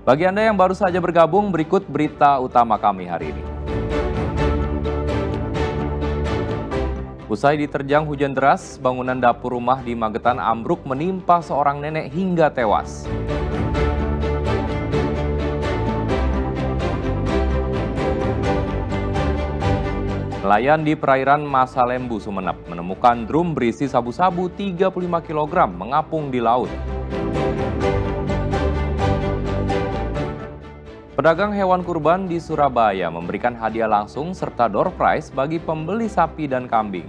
Bagi Anda yang baru saja bergabung, berikut berita utama kami hari ini. Usai diterjang hujan deras, bangunan dapur rumah di Magetan ambruk menimpa seorang nenek hingga tewas. Nelayan di perairan Masalembu, Sumeneb menemukan drum berisi sabu-sabu 35 kg mengapung di laut. Pedagang hewan kurban di Surabaya memberikan hadiah langsung serta door prize bagi pembeli sapi dan kambing.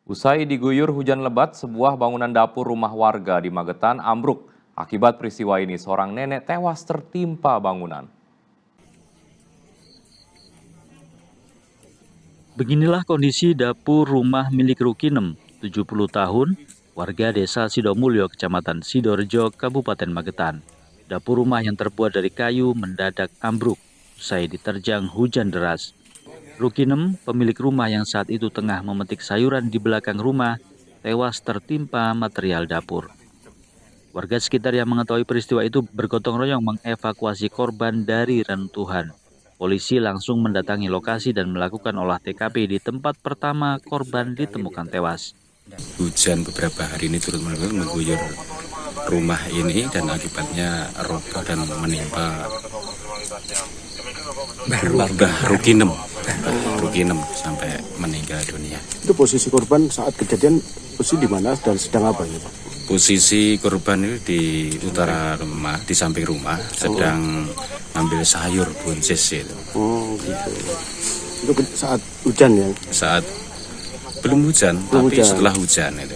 Usai diguyur hujan lebat, sebuah bangunan dapur rumah warga di Magetan ambruk. Akibat peristiwa ini, seorang nenek tewas tertimpa bangunan. Beginilah kondisi dapur rumah milik Rukinem, 70 tahun, warga desa Sidomulyo, Kecamatan Sidorejo, Kabupaten Magetan. Dapur rumah yang terbuat dari kayu mendadak ambruk usai diterjang hujan deras. Rukinem, pemilik rumah yang saat itu tengah memetik sayuran di belakang rumah, tewas tertimpa material dapur. Warga sekitar yang mengetahui peristiwa itu bergotong royong mengevakuasi korban dari reruntuhan. Polisi langsung mendatangi lokasi dan melakukan olah TKP di tempat pertama korban ditemukan tewas. Hujan beberapa hari ini turut-menurut mengguyur rumah ini dan akibatnya roboh dan menimpa Mbah Rukinem sampai meninggal dunia. Itu posisi korban saat kejadian posisi di mana dan sedang apa ya, Pak? Posisi korban itu di utara rumah, di samping rumah, sedang ngambil sayur buncis itu. Oh gitu. Itu saat hujan ya? Saat belum hujan, tapi setelah hujan itu.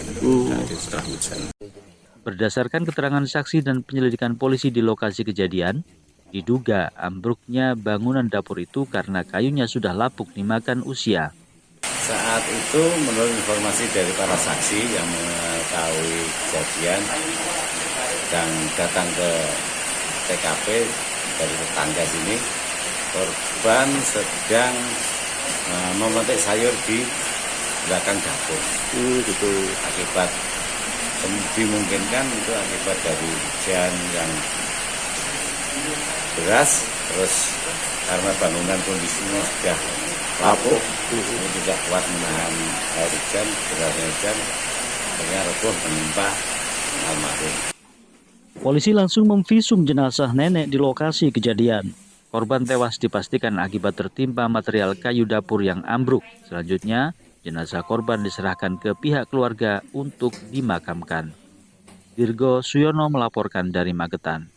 Setelah hujan. Berdasarkan keterangan saksi dan penyelidikan polisi di lokasi kejadian, diduga ambruknya bangunan dapur itu karena kayunya sudah lapuk dimakan usia. Saat itu menurut informasi dari para saksi yang mengetahui kejadian dan datang ke TKP dari tetangga sini, korban sedang memetik sayur di belakang dapur. Gitu. Akibat dimungkinkan itu akibat dari hujan yang deras, terus karena bangunan kondisinya sudah lapuk, ini tidak kuat menahan air hujan, derasnya hujan, akhirnya roboh menimpa almarhum. Polisi langsung memvisum jenazah nenek di lokasi kejadian. Korban tewas dipastikan akibat tertimpa material kayu dapur yang ambruk. Selanjutnya, jenazah korban diserahkan ke pihak keluarga untuk dimakamkan. Dirgo Suyono melaporkan dari Magetan.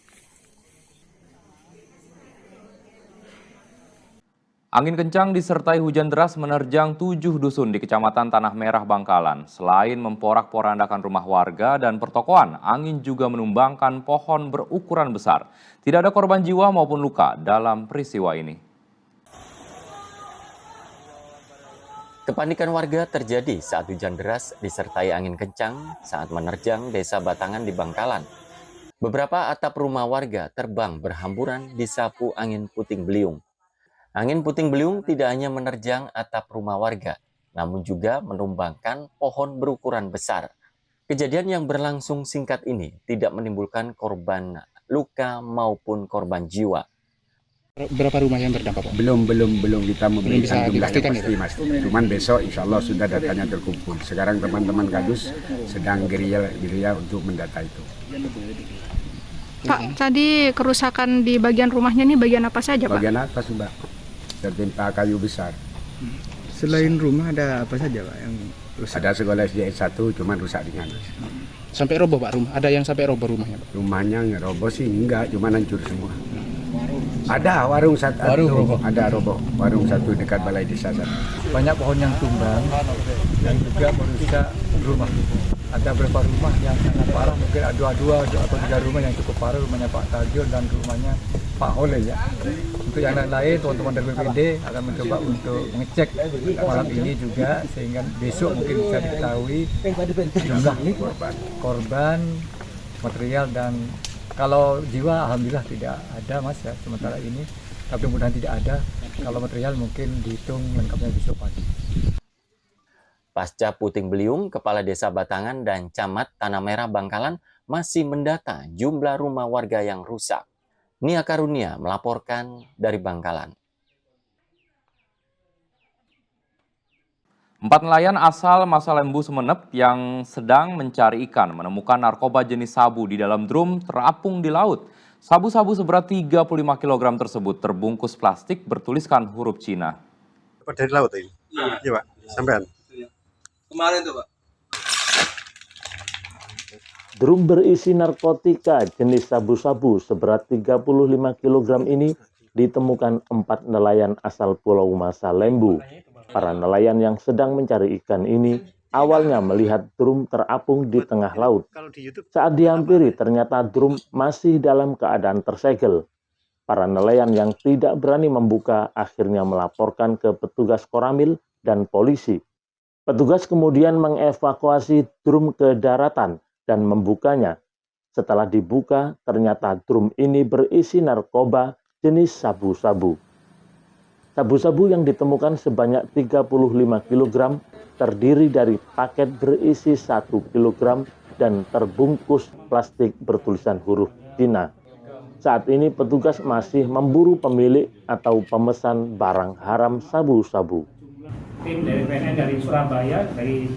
Angin kencang disertai hujan deras menerjang 7 dusun di Kecamatan Tanah Merah, Bangkalan. Selain memporak-porandakan rumah warga dan pertokoan, angin juga menumbangkan pohon berukuran besar. Tidak ada korban jiwa maupun luka dalam peristiwa ini. Kepanikan warga terjadi saat hujan deras disertai angin kencang saat menerjang desa Batangan di Bangkalan. Beberapa atap rumah warga terbang berhamburan disapu angin puting beliung. Angin puting beliung tidak hanya menerjang atap rumah warga, namun juga menumbangkan pohon berukuran besar. Kejadian yang berlangsung singkat ini tidak menimbulkan korban luka maupun korban jiwa. Berapa rumah yang terdampak, Pak? Belum kita memberikan jumlah yang pasti, ya? Mas. Cuman besok insya Allah sudah datanya terkumpul. Sekarang teman-teman Kadus sedang gerilya untuk mendata itu. Pak, tadi kerusakan di bagian rumahnya ini bagian apa saja, Pak? Bagian atas, Mbak. Tertimpa kayu besar. Selain rumah ada apa saja, Pak, yang rusak? Ada sekolah SD 1 cuman rusak ringan. Sampai roboh, Pak, rumah. Ada yang sampai roboh rumahnya, Pak? Rumahnya ngeroboh sih enggak, cuman hancur semua. Ada warung satu, ada roboh. Warung satu dekat balai desa. Banyak pohon yang tumbang dan juga merusak rumah. Ada beberapa rumah yang sangat parah, mungkin ada dua atau 3 rumah yang cukup parah, rumahnya Pak Tajul dan rumahnya Pak Hole ya. Untuk yang lain, teman-teman dari BPD akan mencoba untuk mengecek malam ini juga sehingga besok mungkin bisa diketahui jumlah korban, material dan kalau jiwa alhamdulillah tidak ada, Mas ya, sementara ini. Tapi mudah-mudahan tidak ada. Kalau material mungkin dihitung lengkapnya besok pagi. Pasca puting beliung, Kepala Desa Batangan dan Camat Tanah Merah Bangkalan masih mendata jumlah rumah warga yang rusak. Nia Karunia melaporkan dari Bangkalan. 4 nelayan asal Masalembu Sumeneb yang sedang mencari ikan menemukan narkoba jenis sabu di dalam drum terapung di laut. Sabu-sabu seberat 35 kg tersebut terbungkus plastik bertuliskan huruf Cina. Dari laut ini? Iya Pak, sampean? Kemarin tuh Pak. Drum berisi narkotika jenis sabu-sabu seberat 35 kg ini ditemukan 4 nelayan asal Pulau Masalembu. Para nelayan yang sedang mencari ikan ini awalnya melihat drum terapung di tengah laut. Saat dihampiri, ternyata drum masih dalam keadaan tersegel. Para nelayan yang tidak berani membuka akhirnya melaporkan ke petugas Koramil dan polisi. Petugas kemudian mengevakuasi drum ke daratan dan membukanya. Setelah dibuka, ternyata drum ini berisi narkoba jenis sabu-sabu. Sabu-sabu yang ditemukan sebanyak 35 kg terdiri dari paket berisi 1 kg dan terbungkus plastik bertulisan huruf Cina. Saat ini petugas masih memburu pemilik atau pemesan barang haram sabu-sabu. Tim dari PNN dari Surabaya, dari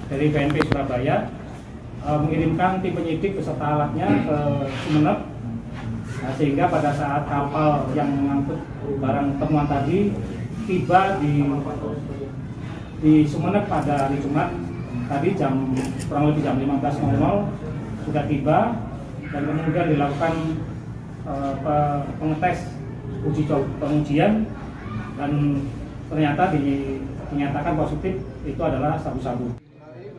PNP Surabaya mengirimkan tim penyidik beserta alatnya ke Sumeneb. Nah, sehingga pada saat kapal yang mengangkut barang temuan tadi tiba di Sumeneb pada hari Jumat tadi kurang lebih jam 15.00 sudah tiba dan kemudian dilakukan pengetes pengujian dan ternyata dinyatakan positif itu adalah sabu-sabu.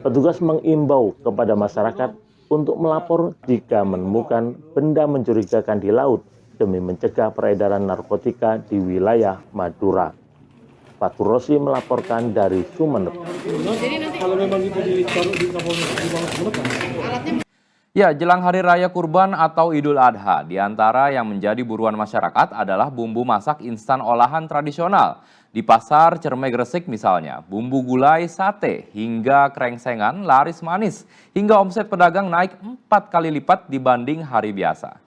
Petugas mengimbau kepada masyarakat untuk melapor jika menemukan benda mencurigakan di laut demi mencegah peredaran narkotika di wilayah Madura. Fatur Rosi melaporkan dari Sumeneb. Ya, jelang Hari Raya Kurban atau Idul Adha, di antara yang menjadi buruan masyarakat adalah bumbu masak instan olahan tradisional. Di pasar Cermai Gresik misalnya, bumbu gulai, sate, hingga krengsengan laris manis, hingga omset pedagang naik 4 kali lipat dibanding hari biasa.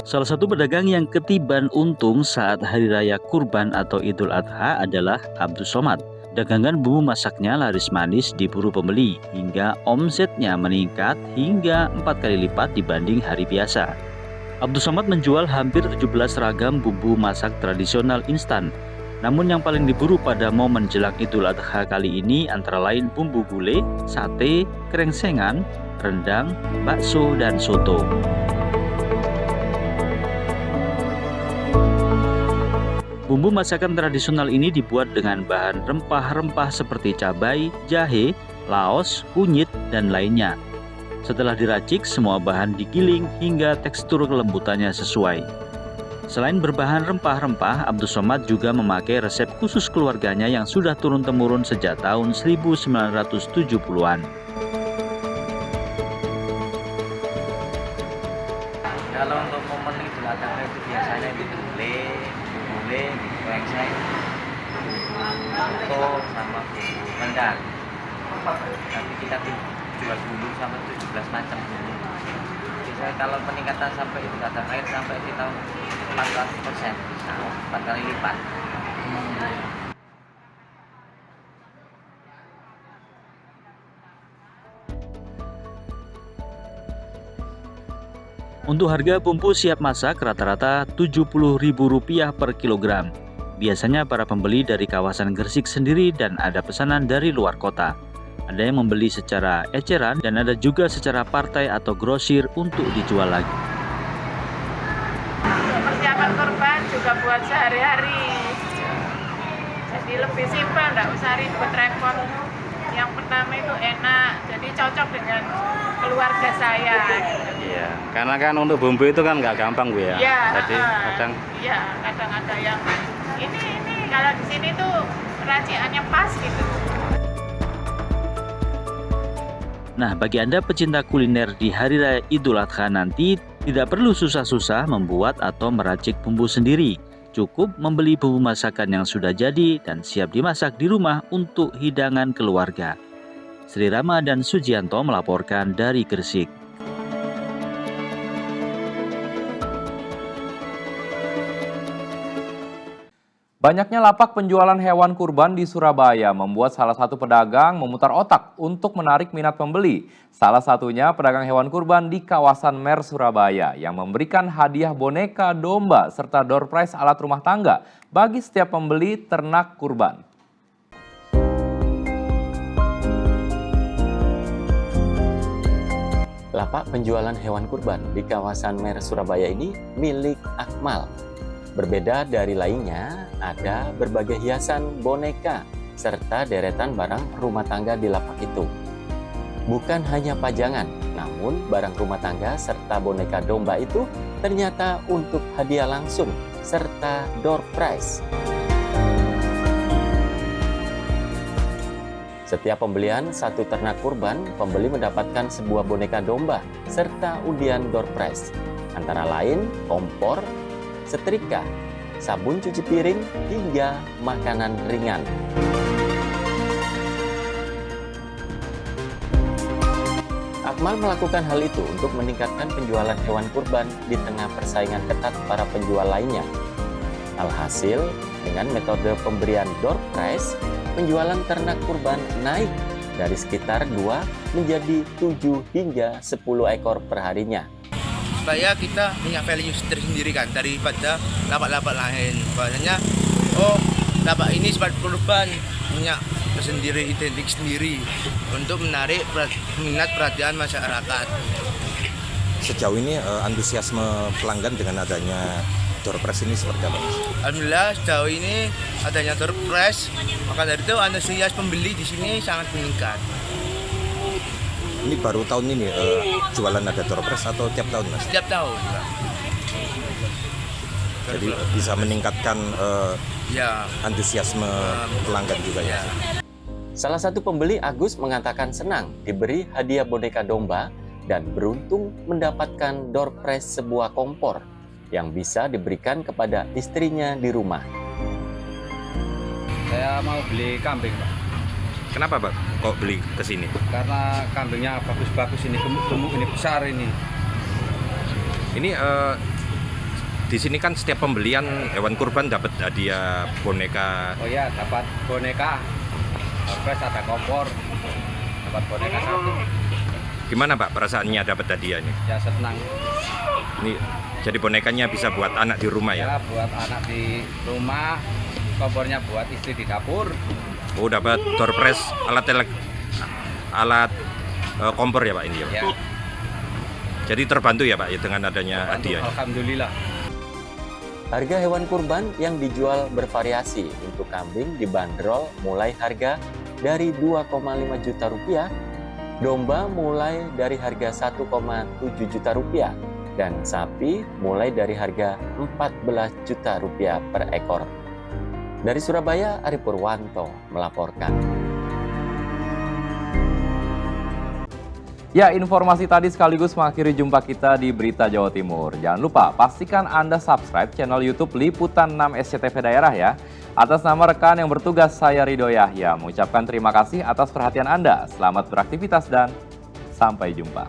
Salah satu pedagang yang ketiban untung saat Hari Raya Kurban atau Idul Adha adalah Abdus Somad. Dagangan bumbu masaknya laris manis diburu pembeli, hingga omsetnya meningkat hingga 4 kali lipat dibanding hari biasa. Abdus Somad menjual hampir 17 ragam bumbu masak tradisional instan. Namun yang paling diburu pada momen jelang Idul Adha kali ini antara lain bumbu gulai, sate, krengsengan, rendang, bakso, dan soto. Bumbu masakan tradisional ini dibuat dengan bahan rempah-rempah seperti cabai, jahe, laos, kunyit, dan lainnya. Setelah diracik, semua bahan digiling hingga tekstur kelembutannya sesuai. Selain berbahan rempah-rempah, Abdus Somad juga memakai resep khusus keluarganya yang sudah turun-temurun sejak tahun 1970-an. Kalau untuk momen Idul Adha itu biasanya itu gulai, krengseng, soto, sama rendang. Tapi kita jual bumbu sampai 17 macam bumbu. Bisa kalau peningkatan sampai itu kata air sampai di tahun 14%, 4 kali lipat. Untuk harga bumbu siap masak rata-rata Rp70.000 per kilogram. Biasanya para pembeli dari kawasan Gresik sendiri dan ada pesanan dari luar kota. Ada yang membeli secara eceran dan ada juga secara partai atau grosir untuk dijual lagi. Persiapan kurban juga buat sehari-hari. Jadi lebih simpel, nggak usah ribet repot. Yang pertama itu enak, jadi cocok dengan keluarga saya. Iya, karena kan untuk bumbu itu kan nggak gampang Bu ya. Iya, Jadi kadang ada yang ini kalau di sini tuh racikannya pas gitu. Nah, bagi Anda pecinta kuliner di Hari Raya Idul Adha nanti, tidak perlu susah-susah membuat atau meracik bumbu sendiri. Cukup membeli bumbu masakan yang sudah jadi dan siap dimasak di rumah untuk hidangan keluarga. Sri Rama dan Sujianto melaporkan dari Gresik. Banyaknya lapak penjualan hewan kurban di Surabaya membuat salah satu pedagang memutar otak untuk menarik minat pembeli. Salah satunya pedagang hewan kurban di kawasan Mer Surabaya yang memberikan hadiah boneka domba serta door prize alat rumah tangga bagi setiap pembeli ternak kurban. Lapak penjualan hewan kurban di kawasan Mer Surabaya ini milik Akmal. Berbeda dari lainnya, ada berbagai hiasan boneka serta deretan barang rumah tangga di lapak itu. Bukan hanya pajangan, namun barang rumah tangga serta boneka domba itu ternyata untuk hadiah langsung serta door prize. Setiap pembelian satu ternak kurban, pembeli mendapatkan sebuah boneka domba serta undian door prize. Antara lain kompor, setrika, sabun cuci piring, hingga makanan ringan. Akmal melakukan hal itu untuk meningkatkan penjualan hewan kurban di tengah persaingan ketat para penjual lainnya. Alhasil, dengan metode pemberian door prize, penjualan ternak kurban naik dari sekitar 2 menjadi 7 hingga 10 ekor perharinya. Supaya kita punya value tersendiri kan daripada lapak-lapak lain. Bahasanya, lapak ini sebagai kurban punya tersendiri, identik sendiri untuk menarik minat perhatian masyarakat. Sejauh ini antusiasme pelanggan dengan adanya door prize ini seperti apa? Alhamdulillah sejauh ini adanya door prize, maka dari itu antusias pembeli di sini sangat meningkat. Ini baru tahun ini jualan ada door prize atau tiap tahun, Mas? Tiap tahun. Jadi bisa meningkatkan antusiasme pelanggan juga ya. Salah satu pembeli, Agus, mengatakan senang diberi hadiah boneka domba dan beruntung mendapatkan door prize sebuah kompor yang bisa diberikan kepada istrinya di rumah. Saya mau beli kambing, Pak. Kenapa, Pak, kok beli ke sini? Karena kambingnya bagus-bagus ini, gemuk-gemuk ini, besar ini. Ini di sini kan setiap pembelian hewan kurban dapat hadiah boneka. Oh ya, dapat boneka. Terus ada kompor. Dapat boneka satu. Gimana, Pak, perasaannya dapat hadiahnya? Ya senang. Ini jadi bonekanya bisa buat anak di rumah ya? Ya, buat anak di rumah. Kompornya buat istri di dapur. Oh, dapat door prize alat kompor ya, Pak, ini ya? Ya. Jadi terbantu ya, Pak, ya, dengan adanya hadiah. Alhamdulillah. Harga hewan kurban yang dijual bervariasi. Untuk kambing dibanderol mulai harga dari 2,5 juta rupiah, domba mulai dari harga 1,7 juta rupiah, dan sapi mulai dari harga 14 juta rupiah per ekor. Dari Surabaya, Ari Purwanto melaporkan. Ya, informasi tadi sekaligus mengakhiri jumpa kita di Berita Jawa Timur. Jangan lupa, pastikan Anda subscribe channel YouTube Liputan 6 SCTV Daerah ya. Atas nama rekan yang bertugas, saya Ridho Yahya mengucapkan terima kasih atas perhatian Anda. Selamat beraktivitas dan sampai jumpa.